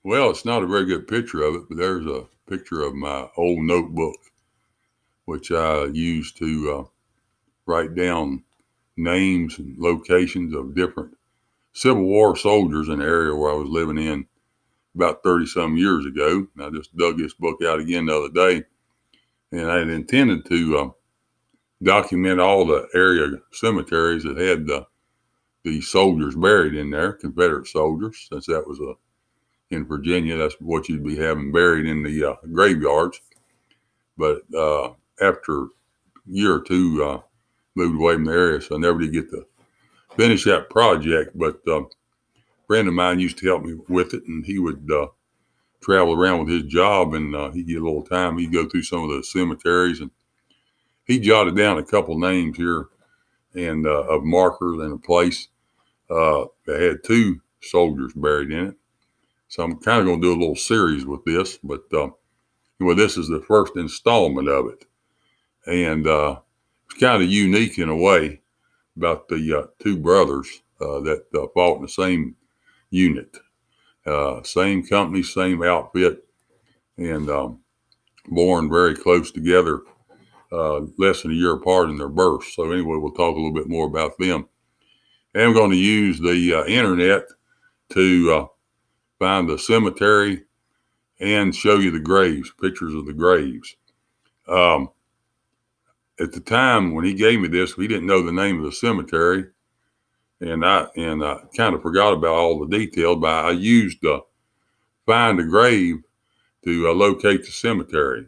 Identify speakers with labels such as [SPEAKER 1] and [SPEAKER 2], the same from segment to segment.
[SPEAKER 1] Well, it's not a very good picture of it, but there's a picture of my old notebook, which I used to write down names and locations of different Civil War soldiers in the area where I was living in about 30 some years ago. And I just dug this book out again the other day, and I had intended to document all the area cemeteries that had the soldiers buried in there, Confederate soldiers, since that was in Virginia. That's what you'd be having buried in the graveyards. But after a year or two, moved away from the area, so I never did get to finish that project. But a friend of mine used to help me with it, and he would travel around with his job, and he'd get a little time. He'd go through some of the cemeteries, and he jotted down a couple names here and of markers and a place that had two soldiers buried in it. So I'm kind of going to do a little series with this, but well, this is the first installment of it, and it's kind of unique in a way about the two brothers that fought in the same unit, same company, same outfit, and born very close together, less than a year apart in their births. So anyway, we'll talk a little bit more about them. And I'm going to use the internet to find the cemetery and show you the graves, pictures of the graves. At the time when he gave me this, we didn't know the name of the cemetery, and I kind of forgot about all the details. But I used Find a Grave to locate the cemetery,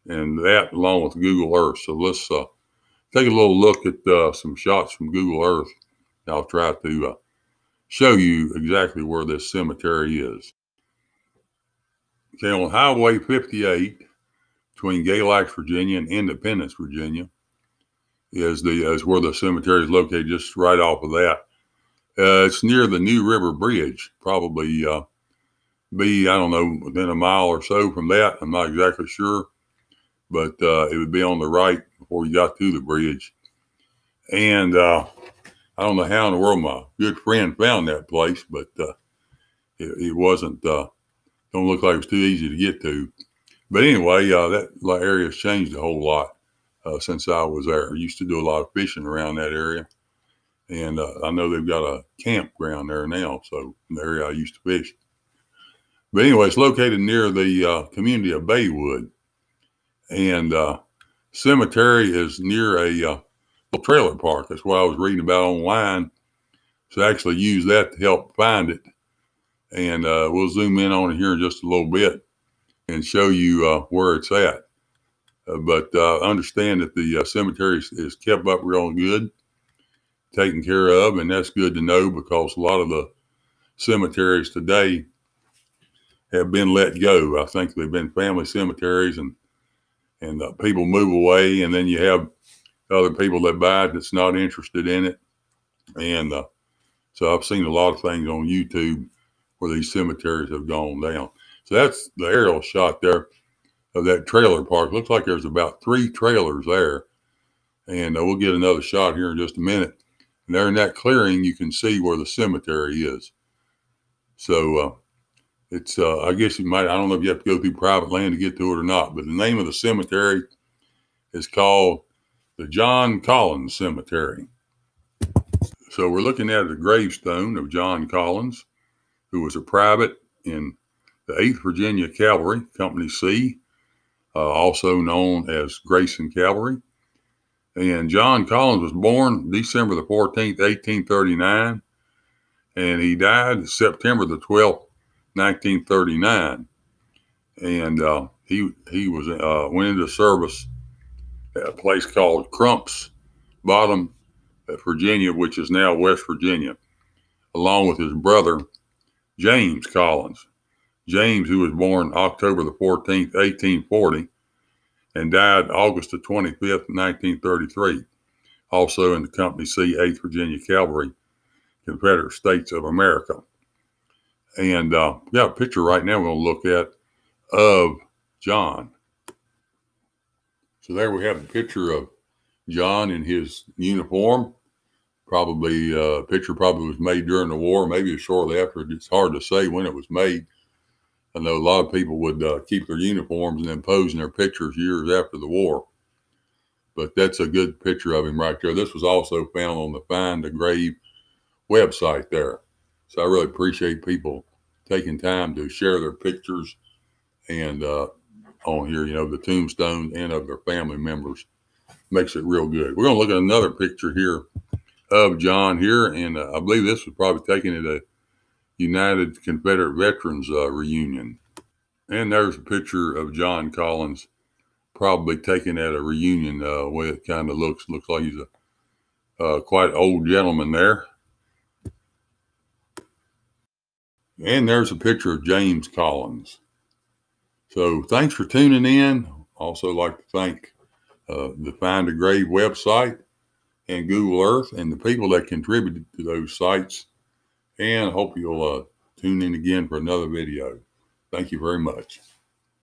[SPEAKER 1] and that along with Google Earth. So let's take a little look at some shots from Google Earth. I'll try to show you exactly where this cemetery is. Okay, on Highway 58 between Galax, Virginia and Independence, Virginia is where the cemetery is located, just right off of that. It's near the New River Bridge, probably be, I don't know, within a mile or so from that. I'm not exactly sure, but it would be on the right before you got to the bridge. And I don't know how in the world my good friend found that place, but it wasn't, don't look like it was too easy to get to. But anyway, that area has changed a whole lot since I was there. I used to do a lot of fishing around that area. And I know they've got a campground there now, so in the area I used to fish. But anyway, it's located near the community of Baywood. And cemetery is near a little trailer park. That's what I was reading about online. So I actually use that to help find it. And we'll zoom in on it here in just a little bit and show you where it's at. But understand that the cemetery is kept up real good, taken care of, and that's good to know because a lot of the cemeteries today have been let go. I think they've been family cemeteries, and people move away, and then you have other people that buy it that's not interested in it. And so I've seen a lot of things on YouTube where these cemeteries have gone down. So that's the aerial shot there of that trailer park. Looks like there's about 3 trailers there. And we'll get another shot here in just a minute. And there in that clearing, you can see where the cemetery is. So it's, I guess you might, I don't know if you have to go through private land to get to it or not, but the name of the cemetery is called the John Collins Cemetery. So we're looking at the gravestone of John Collins, who was a private in the 8th Virginia Cavalry, Company C, also known as Grayson Cavalry. And John Collins was born December the 14th, 1839, and he died September the 12th, 1939. And he was went into service at a place called Crump's Bottom, Virginia, which is now West Virginia, along with his brother, James Collins. James, who was born October the 14th, 1840, and died August the 25th, 1933, also in the Company C, 8th Virginia Cavalry, Confederate States of America. And we got a picture right now we're going to look at of John. So there we have the picture of John in his uniform. Probably picture probably was made during the war, maybe shortly after. It's hard to say when it was made. I know a lot of people would keep their uniforms and then pose in their pictures years after the war. But that's a good picture of him right there. This was also found on the Find a Grave website there. So I really appreciate people taking time to share their pictures and on here, the tombstones and of their family members. Makes it real good. We're going to look at another picture here of John here, and I believe this was probably taken at a United Confederate Veterans reunion. And there's a picture of John Collins, probably taken at a reunion. Way it kind of looks like he's a quite old gentleman there. And there's a picture of James Collins. So thanks for tuning in. Also like to thank the Find a Grave website and Google Earth and the people that contributed to those sites. And I hope you'll tune in again for another video. Thank you very much.